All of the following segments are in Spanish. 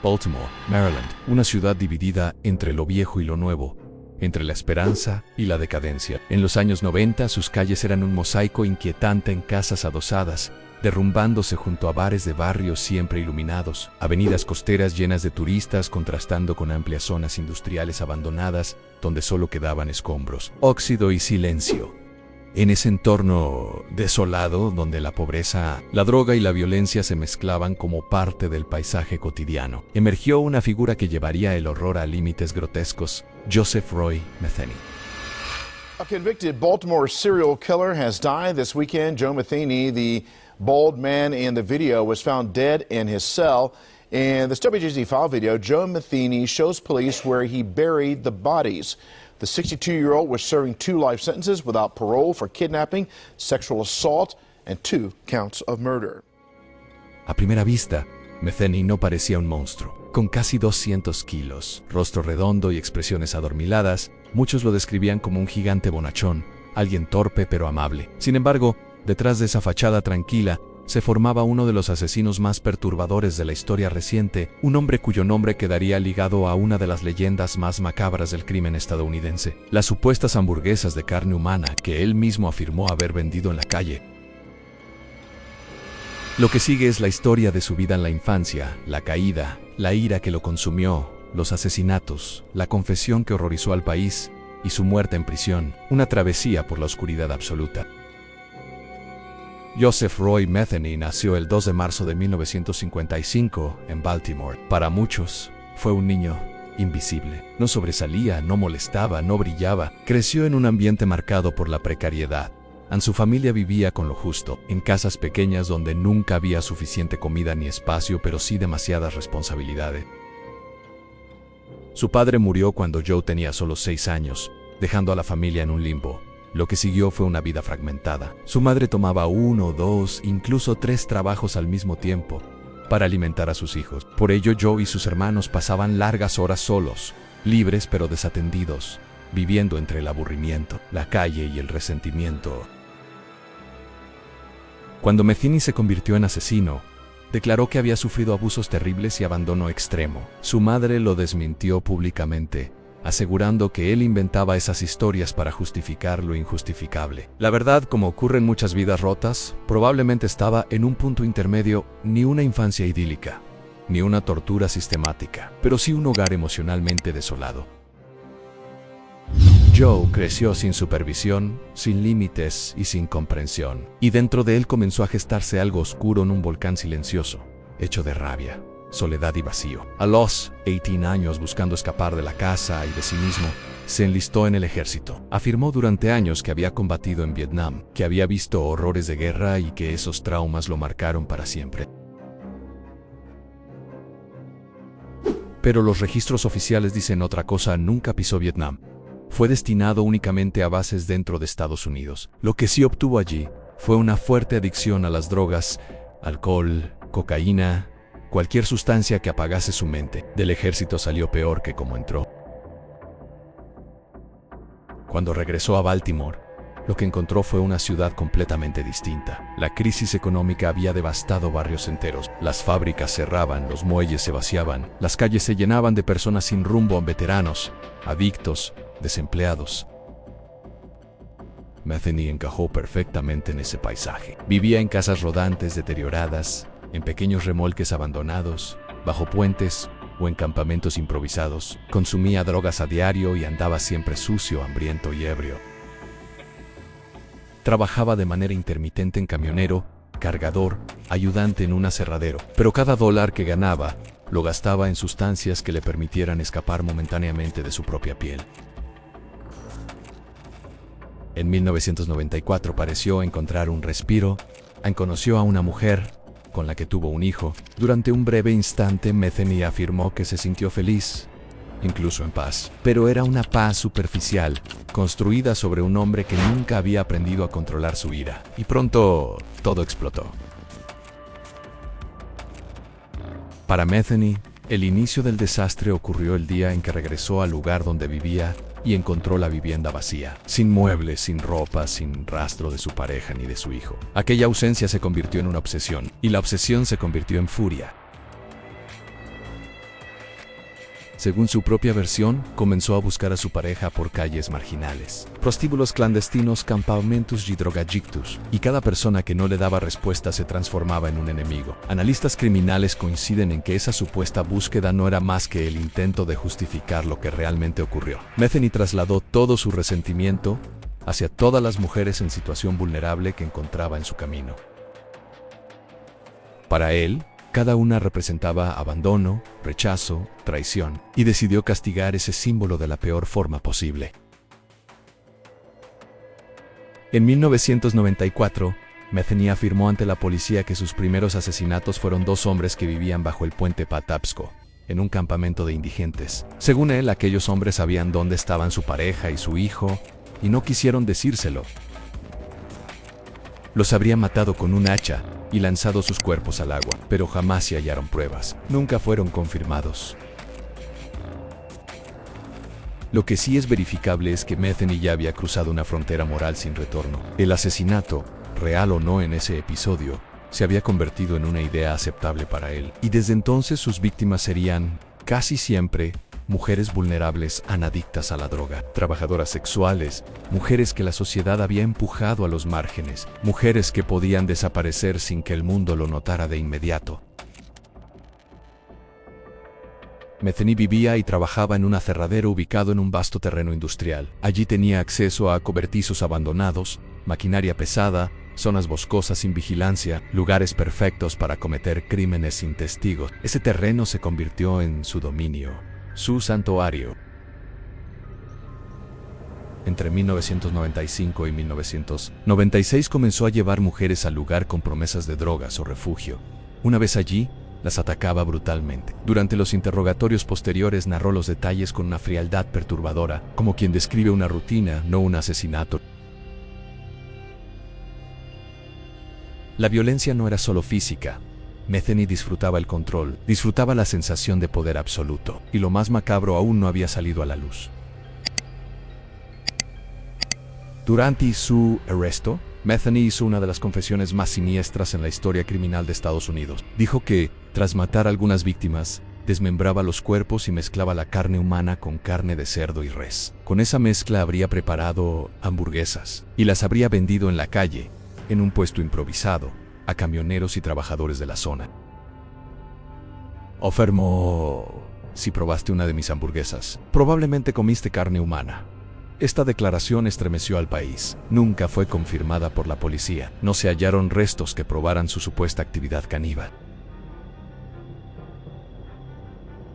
Baltimore, Maryland, una ciudad dividida entre lo viejo y lo nuevo, entre la esperanza y la decadencia. En los años 90, sus calles eran un mosaico inquietante en casas adosadas, derrumbándose junto a bares de barrios siempre iluminados, avenidas costeras llenas de turistas contrastando con amplias zonas industriales abandonadas donde solo quedaban escombros, óxido y silencio. En ese entorno desolado, donde la pobreza, la droga y la violencia se mezclaban como parte del paisaje cotidiano, emergió una figura que llevaría el horror a límites grotescos: Joseph Roy Metheny. A convicted Baltimore serial killer has died this weekend. Joe Metheny, the bald man in the video, was found dead in his cell. In this WJZ5 video, Joe Metheny shows police where he buried the bodies. The 62-year-old was serving 2 life sentences without parole for kidnapping, sexual assault, and 2 counts of murder. A primera vista, Metheny no parecía un monstruo. Con casi 200 kilos, rostro redondo y expresiones adormiladas, muchos lo describían como un gigante bonachón, alguien torpe pero amable. Sin embargo, detrás de esa fachada tranquila, se formaba uno de los asesinos más perturbadores de la historia reciente, un hombre cuyo nombre quedaría ligado a una de las leyendas más macabras del crimen estadounidense: las supuestas hamburguesas de carne humana que él mismo afirmó haber vendido en la calle. Lo que sigue es la historia de su vida en la infancia, la caída, la ira que lo consumió, los asesinatos, la confesión que horrorizó al país y su muerte en prisión, una travesía por la oscuridad absoluta. Joseph Roy Metheny nació el 2 de marzo de 1955 en Baltimore. Para muchos, fue un niño invisible. No sobresalía, no molestaba, no brillaba. Creció en un ambiente marcado por la precariedad. Su familia vivía con lo justo, en casas pequeñas donde nunca había suficiente comida ni espacio, pero sí demasiadas responsabilidades. Su padre murió cuando Joe tenía solo 6 años, dejando a la familia en un limbo. Lo que siguió fue una vida fragmentada. Su madre tomaba 1, 2, incluso 3 trabajos al mismo tiempo para alimentar a sus hijos. Por ello, Joe y sus hermanos pasaban largas horas solos, libres pero desatendidos, viviendo entre el aburrimiento, la calle y el resentimiento. Cuando Metheny se convirtió en asesino, declaró que había sufrido abusos terribles y abandono extremo. Su madre lo desmintió públicamente, asegurando que él inventaba esas historias para justificar lo injustificable. La verdad, como ocurre en muchas vidas rotas, probablemente estaba en un punto intermedio: ni una infancia idílica, ni una tortura sistemática, pero sí un hogar emocionalmente desolado. Joe creció sin supervisión, sin límites y sin comprensión, y dentro de él comenzó a gestarse algo oscuro en un volcán silencioso, hecho de rabia, soledad y vacío. A los 18 años, buscando escapar de la casa y de sí mismo, se enlistó en el ejército. Afirmó durante años que había combatido en Vietnam, que había visto horrores de guerra y que esos traumas lo marcaron para siempre. Pero los registros oficiales dicen otra cosa: nunca pisó Vietnam. Fue destinado únicamente a bases dentro de Estados Unidos. Lo que sí obtuvo allí fue una fuerte adicción a las drogas, alcohol, cocaína, cualquier sustancia que apagase su mente. Del ejército salió peor que como entró. Cuando regresó a Baltimore, lo que encontró fue una ciudad completamente distinta. La crisis económica había devastado barrios enteros. Las fábricas cerraban, los muelles se vaciaban, las calles se llenaban de personas sin rumbo, veteranos, adictos, desempleados. Metheny encajó perfectamente en ese paisaje. Vivía en casas rodantes, deterioradas, en pequeños remolques abandonados, bajo puentes o en campamentos improvisados. Consumía drogas a diario y andaba siempre sucio, hambriento y ebrio. Trabajaba de manera intermitente en camionero, cargador, ayudante en un aserradero, pero cada dólar que ganaba lo gastaba en sustancias que le permitieran escapar momentáneamente de su propia piel. En 1994 pareció encontrar un respiro. Conoció a una mujer con la que tuvo un hijo. Durante un breve instante, Metheny afirmó que se sintió feliz, incluso en paz. Pero era una paz superficial, construida sobre un hombre que nunca había aprendido a controlar su ira. Y pronto, todo explotó. Para Metheny, el inicio del desastre ocurrió el día en que regresó al lugar donde vivía y encontró la vivienda vacía, sin muebles, sin ropa, sin rastro de su pareja ni de su hijo. Aquella ausencia se convirtió en una obsesión, y la obsesión se convirtió en furia. Según su propia versión, comenzó a buscar a su pareja por calles marginales, prostíbulos clandestinos, campamentos y drogadictos, y cada persona que no le daba respuesta se transformaba en un enemigo. Analistas criminales coinciden en que esa supuesta búsqueda no era más que el intento de justificar lo que realmente ocurrió. Metheny trasladó todo su resentimiento hacia todas las mujeres en situación vulnerable que encontraba en su camino. Para él, cada una representaba abandono, rechazo, traición, y decidió castigar ese símbolo de la peor forma posible. En 1994, Metheny afirmó ante la policía que sus primeros asesinatos fueron dos hombres que vivían bajo el puente Patapsco, en un campamento de indigentes. Según él, aquellos hombres sabían dónde estaban su pareja y su hijo, y no quisieron decírselo. Los habría matado con un hacha y lanzado sus cuerpos al agua, pero jamás se hallaron pruebas. Nunca fueron confirmados. Lo que sí es verificable es que Metheny ya había cruzado una frontera moral sin retorno. El asesinato, real o no en ese episodio, se había convertido en una idea aceptable para él, y desde entonces sus víctimas serían, casi siempre, mujeres vulnerables adictas a la droga, trabajadoras sexuales, mujeres que la sociedad había empujado a los márgenes, mujeres que podían desaparecer sin que el mundo lo notara de inmediato. Metheny vivía y trabajaba en un aserradero ubicado en un vasto terreno industrial. Allí tenía acceso a cobertizos abandonados, maquinaria pesada, zonas boscosas sin vigilancia, lugares perfectos para cometer crímenes sin testigos. Ese terreno se convirtió en su dominio, su santuario. Entre 1995 y 1996 comenzó a llevar mujeres al lugar con promesas de drogas o refugio. Una vez allí, las atacaba brutalmente. Durante los interrogatorios posteriores narró los detalles con una frialdad perturbadora, como quien describe una rutina, no un asesinato. La violencia no era solo física. Metheny disfrutaba el control, disfrutaba la sensación de poder absoluto, y lo más macabro aún no había salido a la luz. Durante su arresto, Metheny hizo una de las confesiones más siniestras en la historia criminal de Estados Unidos. Dijo que, tras matar a algunas víctimas, desmembraba los cuerpos y mezclaba la carne humana con carne de cerdo y res. Con esa mezcla habría preparado hamburguesas y las habría vendido en la calle, en un puesto improvisado, a camioneros y trabajadores de la zona. Afirmó: si probaste una de mis hamburguesas, probablemente comiste carne humana. Esta declaración estremeció al país. Nunca fue confirmada por la policía. No se hallaron restos que probaran su supuesta actividad caníbal.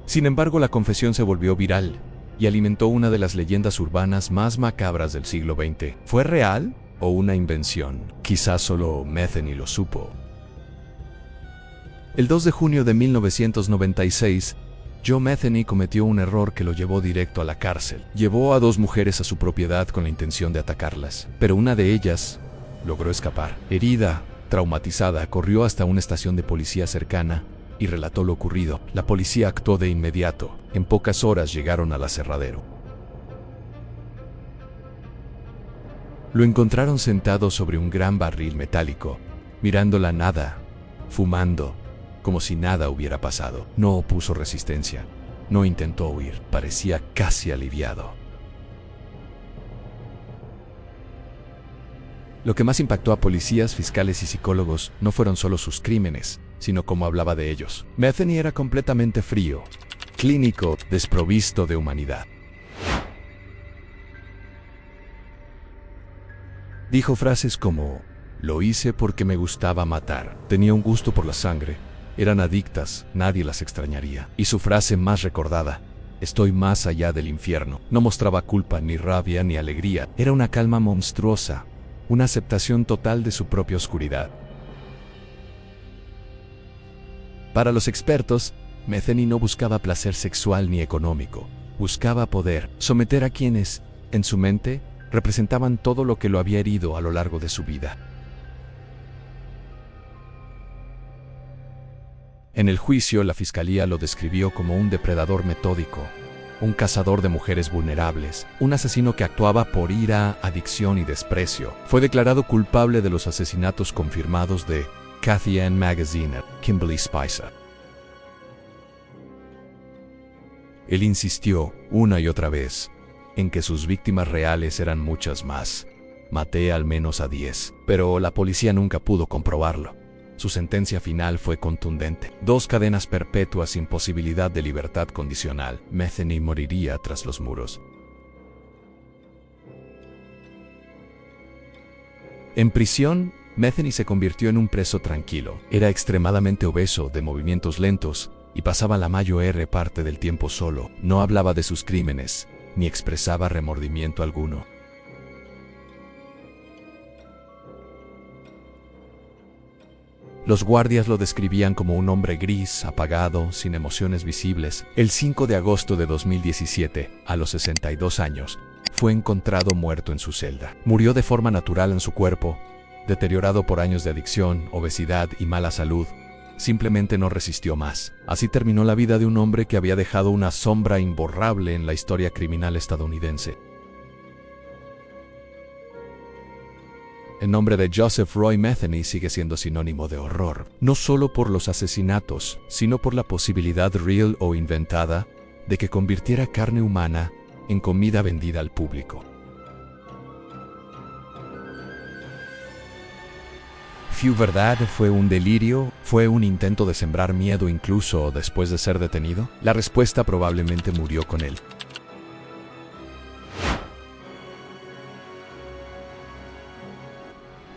Sin embargo, la confesión se volvió viral y alimentó una de las leyendas urbanas más macabras del siglo XX. ¿Fue real o una invención? Quizás solo Metheny lo supo. El 2 de junio de 1996, Joe Metheny cometió un error que lo llevó directo a la cárcel. Llevó a dos mujeres a su propiedad con la intención de atacarlas, pero una de ellas logró escapar. Herida, traumatizada, corrió hasta una estación de policía cercana y relató lo ocurrido. La policía actuó de inmediato. En pocas horas llegaron al aserradero. Lo encontraron sentado sobre un gran barril metálico, mirando la nada, fumando, como si nada hubiera pasado. No opuso resistencia, no intentó huir, parecía casi aliviado. Lo que más impactó a policías, fiscales y psicólogos no fueron solo sus crímenes, sino cómo hablaba de ellos. Metheny era completamente frío, clínico, desprovisto de humanidad. Dijo frases como: lo hice porque me gustaba matar, tenía un gusto por la sangre, eran adictas, nadie las extrañaría. Y su frase más recordada: estoy más allá del infierno. No mostraba culpa, ni rabia, ni alegría. Era una calma monstruosa, una aceptación total de su propia oscuridad. Para los expertos, Metheny no buscaba placer sexual ni económico. Buscaba poder, someter a quienes, en su mente, representaban todo lo que lo había herido a lo largo de su vida. En el juicio, la fiscalía lo describió como un depredador metódico, un cazador de mujeres vulnerables, un asesino que actuaba por ira, adicción y desprecio. Fue declarado culpable de los asesinatos confirmados de Cathy Ann Magaziner, Kimberly Spicer, Él insistió una y otra vez en que sus víctimas reales eran muchas más. Maté al menos a 10, pero la policía nunca pudo comprobarlo. Su sentencia final fue contundente: 2 cadenas perpetuas sin posibilidad de libertad condicional. Metheny moriría tras los muros. En prisión, Metheny se convirtió en un preso tranquilo. Era extremadamente obeso, de movimientos lentos, y pasaba la mayor parte del tiempo solo. No hablaba de sus crímenes, ni expresaba remordimiento alguno. Los guardias lo describían como un hombre gris, apagado, sin emociones visibles. El 5 de agosto de 2017, a los 62 años, fue encontrado muerto en su celda. Murió de forma natural en su cuerpo, deteriorado por años de adicción, obesidad y mala salud. Simplemente no resistió más. Así terminó la vida de un hombre que había dejado una sombra imborrable en la historia criminal estadounidense. El nombre de Joseph Roy Metheny sigue siendo sinónimo de horror, no solo por los asesinatos, sino por la posibilidad real o inventada de que convirtiera carne humana en comida vendida al público. ¿Fue verdad? ¿Fue un delirio? ¿Fue un intento de sembrar miedo incluso después de ser detenido? La respuesta: probablemente murió con él.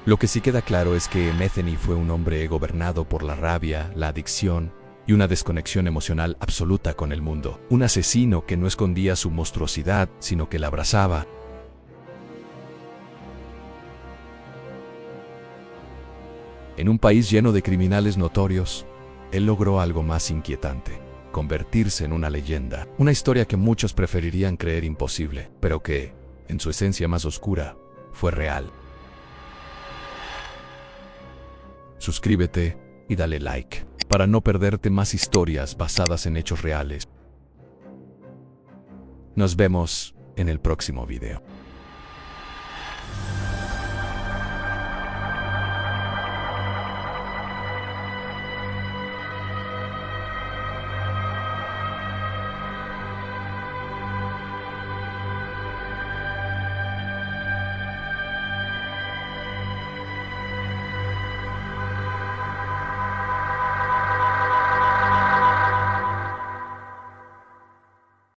Lo que sí queda claro es que Metheny fue un hombre gobernado por la rabia, la adicción y una desconexión emocional absoluta con el mundo. Un asesino que no escondía su monstruosidad, sino que la abrazaba. En un país lleno de criminales notorios, él logró algo más inquietante: convertirse en una leyenda. Una historia que muchos preferirían creer imposible, pero que, en su esencia más oscura, fue real. Suscríbete y dale like para no perderte más historias basadas en hechos reales. Nos vemos en el próximo video.